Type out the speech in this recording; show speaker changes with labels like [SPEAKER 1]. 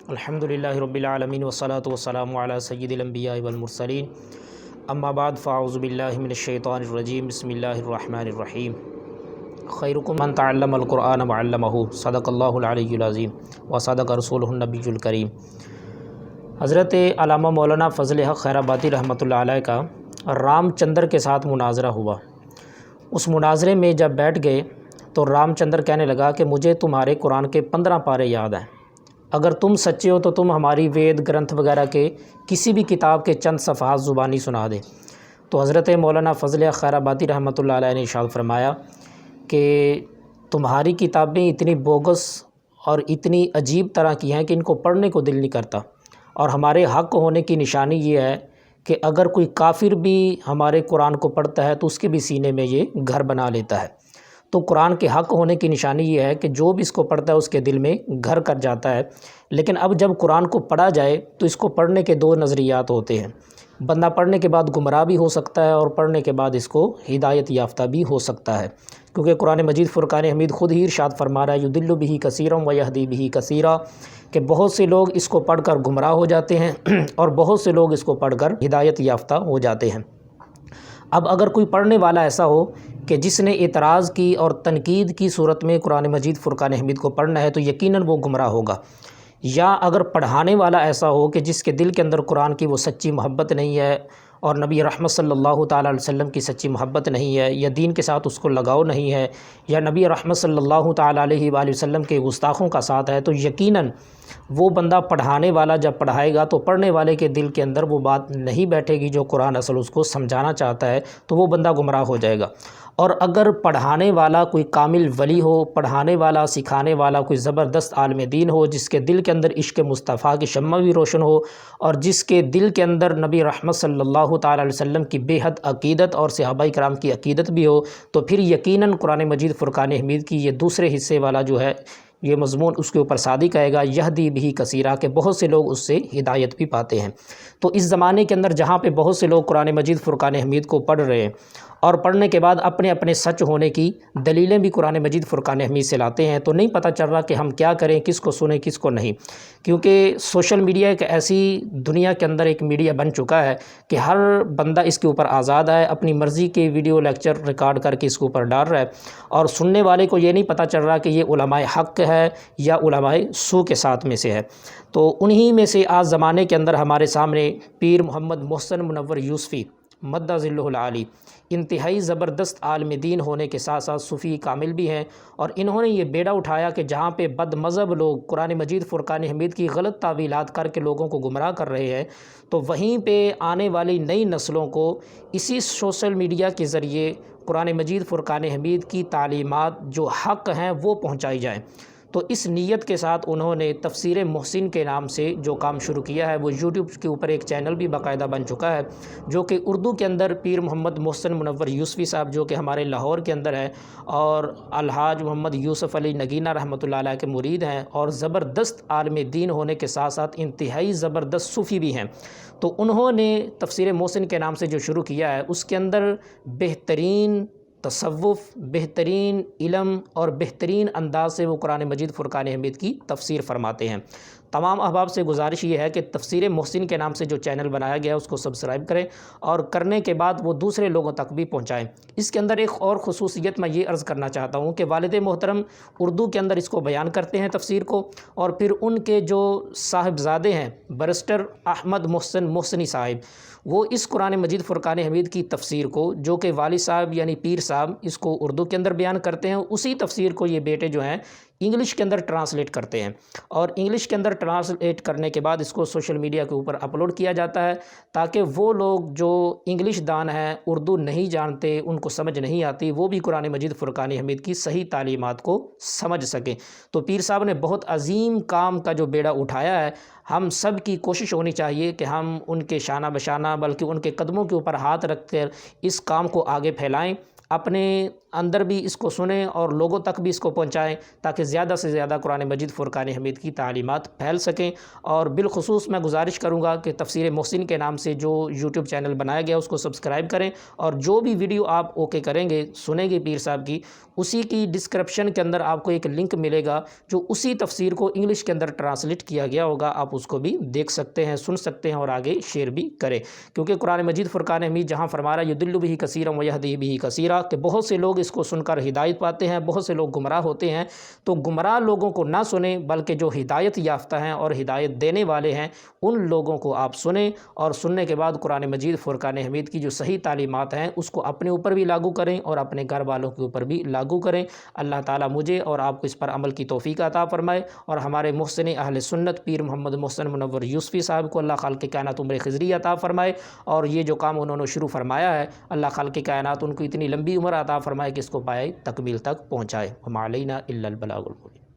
[SPEAKER 1] الحمدللہ رب العالمین والصلاة والسلام علی سید الانبیاء والمرسلین اما بعد فاعوذ باللہ من الشیطان الرجیم بسم اللہ الرحمن الرحیم خیرکم من تعلم القرآن وعلمہ صدق اللہ العلی العظیم وصدق رسولہ النبی الکریم۔ حضرت علامہ مولانا فضل حق خیرآبادی رحمۃ اللہ علیہ کا رام چندر کے ساتھ مناظرہ ہوا۔ اس مناظرے میں جب بیٹھ گئے تو رام چندر کہنے لگا کہ مجھے تمہارے قرآن کے 15 پارے یاد ہیں، اگر تم سچے ہو تو تم ہماری وید گرنتھ وغیرہ کے کسی بھی کتاب کے چند صفحات زبانی سنا دے۔ تو حضرت مولانا فضل حق خیرآبادی رحمۃ اللہ علیہ نے ارشاد فرمایا کہ تمہاری کتابیں اتنی بوگس اور اتنی عجیب طرح کی ہیں کہ ان کو پڑھنے کو دل نہیں کرتا، اور ہمارے حق ہونے کی نشانی یہ ہے کہ اگر کوئی کافر بھی ہمارے قرآن کو پڑھتا ہے تو اس کے بھی سینے میں یہ گھر بنا لیتا ہے۔ تو قرآن کے حق ہونے کی نشانی یہ ہے کہ جو بھی اس کو پڑھتا ہے اس کے دل میں گھر کر جاتا ہے۔ لیکن اب جب قرآن کو پڑھا جائے تو اس کو پڑھنے کے دو نظریات ہوتے ہیں، بندہ پڑھنے کے بعد گمراہ بھی ہو سکتا ہے اور پڑھنے کے بعد اس کو ہدایت یافتہ بھی ہو سکتا ہے، کیونکہ قرآن مجید فرقان حمید خود ہی ارشاد فرما رہا ہے یضل بہ کثیرا ویہدی بہ کثیرا، کہ بہت سے لوگ اس کو پڑھ کر گمراہ ہو جاتے ہیں اور بہت سے لوگ اس کو پڑھ کر ہدایت یافتہ ہو جاتے ہیں۔ اب اگر کوئی پڑھنے والا ایسا ہو کہ جس نے اعتراض کی اور تنقید کی صورت میں قرآن مجید فرقان حمید کو پڑھنا ہے تو یقیناً وہ گمراہ ہوگا، یا اگر پڑھانے والا ایسا ہو کہ جس کے دل کے اندر قرآن کی وہ سچی محبت نہیں ہے اور نبی رحمت صلی اللہ تعالیٰ علیہ وسلم کی سچی محبت نہیں ہے، یا دین کے ساتھ اس کو لگاؤ نہیں ہے، یا نبی رحمت صلی اللہ تعالیٰ علیہ وآلہ وسلم کے گستاخوں کا ساتھ ہے، تو یقیناً وہ بندہ پڑھانے والا جب پڑھائے گا تو پڑھنے والے کے دل کے اندر وہ بات نہیں بیٹھے گی جو قرآن اصل اس کو سمجھانا چاہتا ہے، تو وہ بندہ گمراہ ہو جائے گا۔ اور اگر پڑھانے والا کوئی کامل ولی ہو، پڑھانے والا سکھانے والا کوئی زبردست عالم دین ہو، جس کے دل کے اندر عشق مصطفیٰ کی شمع بھی روشن ہو، اور جس کے دل کے اندر نبی رحمت صلی اللہ تعالیٰ علیہ وسلم کی بے حد عقیدت اور صحابہ کرام کی عقیدت بھی ہو، تو پھر یقیناً قرآن مجید فرقان حمید کی یہ دوسرے حصے والا جو ہے یہ مضمون اس کے اوپر صادق آئے گا، یہدی بہ کثیرا، کہ بہت سے لوگ اس سے ہدایت بھی پاتے ہیں۔ تو اس زمانے کے اندر جہاں پہ بہت سے لوگ قرآن مجید فرقان حمید کو پڑھ رہے ہیں اور پڑھنے کے بعد اپنے اپنے سچ ہونے کی دلیلیں بھی قرآن مجید فرقان حمید سے لاتے ہیں، تو نہیں پتہ چل رہا کہ ہم کیا کریں، کس کو سنیں کس کو نہیں، کیونکہ سوشل میڈیا ایک ایسی دنیا کے اندر ایک میڈیا بن چکا ہے کہ ہر بندہ اس کے اوپر آزاد ہے، اپنی مرضی کے ویڈیو لیکچر ریکارڈ کر کے اس کے اوپر ڈال رہا ہے، اور سننے والے کو یہ نہیں پتہ چل رہا کہ یہ علماء حق ہے یا علماء سو کے ساتھ میں سے ہے۔ تو انہی میں سے آج زمانے کے اندر ہمارے سامنے پیر محمد محسن منور یوسفی مدہ ذلہ العالی انتہائی زبردست عالم دین ہونے کے ساتھ ساتھ صوفی کامل بھی ہیں، اور انہوں نے یہ بیڑا اٹھایا کہ جہاں پہ بد مذہب لوگ قرآن مجید فرقان حمید کی غلط تعویلات کر کے لوگوں کو گمراہ کر رہے ہیں، تو وہیں پہ آنے والی نئی نسلوں کو اسی سوشل میڈیا کے ذریعے قرآن مجید فرقان حمید کی تعلیمات جو حق ہیں وہ پہنچائی جائیں۔ تو اس نیت کے ساتھ انہوں نے تفسیر محسن کے نام سے جو کام شروع کیا ہے، وہ یوٹیوب کے اوپر ایک چینل بھی باقاعدہ بن چکا ہے، جو کہ اردو کے اندر پیر محمد محسن منور یوسفی صاحب جو کہ ہمارے لاہور کے اندر ہے، اور الحاج محمد یوسف علی نگینہ رحمۃ اللہ علیہ کے مرید ہیں، اور زبردست عالم دین ہونے کے ساتھ ساتھ انتہائی زبردست صوفی بھی ہیں۔ تو انہوں نے تفسیر محسن کے نام سے جو شروع کیا ہے اس کے اندر بہترین تصوف، بہترین علم اور بہترین انداز سے وہ قرآن مجید فرقان حمید کی تفسیر فرماتے ہیں۔ تمام احباب سے گزارش یہ ہے کہ تفسیر محسن کے نام سے جو چینل بنایا گیا ہے اس کو سبسکرائب کریں، اور کرنے کے بعد وہ دوسرے لوگوں تک بھی پہنچائیں۔ اس کے اندر ایک اور خصوصیت میں یہ عرض کرنا چاہتا ہوں کہ والد محترم اردو کے اندر اس کو بیان کرتے ہیں تفسیر کو، اور پھر ان کے جو صاحبزادے ہیں برسٹر احمد محسن محسنی صاحب، وہ اس قرآن مجید فرقان حمید کی تفسیر کو جو کہ والد صاحب یعنی پیر صاحب اس کو اردو کے اندر بیان کرتے ہیں، اسی تفسیر کو یہ بیٹے جو ہیں انگلش کے اندر ٹرانسلیٹ کرتے ہیں، اور انگلش کے اندر ٹرانسلیٹ کرنے کے بعد اس کو سوشل میڈیا کے اوپر اپلوڈ کیا جاتا ہے، تاکہ وہ لوگ جو انگلش دان ہیں، اردو نہیں جانتے، ان کو سمجھ نہیں آتی، وہ بھی قرآن مجید فرقان حمید کی صحیح تعلیمات کو سمجھ سکیں۔ تو پیر صاحب نے بہت عظیم کام کا جو بیڑا اٹھایا ہے، ہم سب کی کوشش ہونی چاہیے کہ ہم ان کے شانہ بشانہ بلکہ ان کے قدموں کے اوپر ہاتھ رکھ کر اس کام کو آگے پھیلائیں، اپنے اندر بھی اس کو سنیں اور لوگوں تک بھی اس کو پہنچائیں تاکہ زیادہ سے زیادہ قرآن مجید فرقان حمید کی تعلیمات پھیل سکیں۔ اور بالخصوص میں گزارش کروں گا کہ تفسیر محسن کے نام سے جو یوٹیوب چینل بنایا گیا اس کو سبسکرائب کریں، اور جو بھی ویڈیو آپ اوکے کریں گے سنیں گے پیر صاحب کی، اسی کی ڈسکرپشن کے اندر آپ کو ایک لنک ملے گا جو اسی تفسیر کو انگلش کے اندر ٹرانسلیٹ کیا گیا ہوگا، آپ اس کو بھی دیکھ سکتے ہیں، سن سکتے ہیں اور آگے شیئر بھی کریں، کیونکہ قرآن مجید فرقان حمید جہاں فرما رہا ہے یضل بہ کثیرا ویہدی بہ کثیرا، کہ بہت سے لوگ اس کو سن کر ہدایت پاتے ہیں، بہت سے لوگ گمراہ ہوتے ہیں، تو گمراہ لوگوں کو نہ سنیں بلکہ جو ہدایت یافتہ ہیں اور ہدایت دینے والے ہیں ان لوگوں کو آپ سنیں، اور سننے کے بعد قرآن مجید فرقان حمید کی جو صحیح تعلیمات ہیں اس کو اپنے اوپر بھی لاگو کریں اور اپنے گھر والوں کے اوپر بھی لاگو کریں۔ اللہ تعالیٰ مجھے اور آپ کو اس پر عمل کی توفیق عطا فرمائے، اور ہمارے محسن اہل سنت پیر محمد محسن منور یوسفی صاحب کو اللہ خالق کائنات عمر خضری عطا فرمائے، اور یہ جو کام انہوں نے شروع فرمایا ہے اللہ خالق کائنات ان کو اتنی لمبی عمر عطا فرمائے کہ اس کو پائے تکمیل تک پہنچائے۔ وما علینا الا البلاغ المبین۔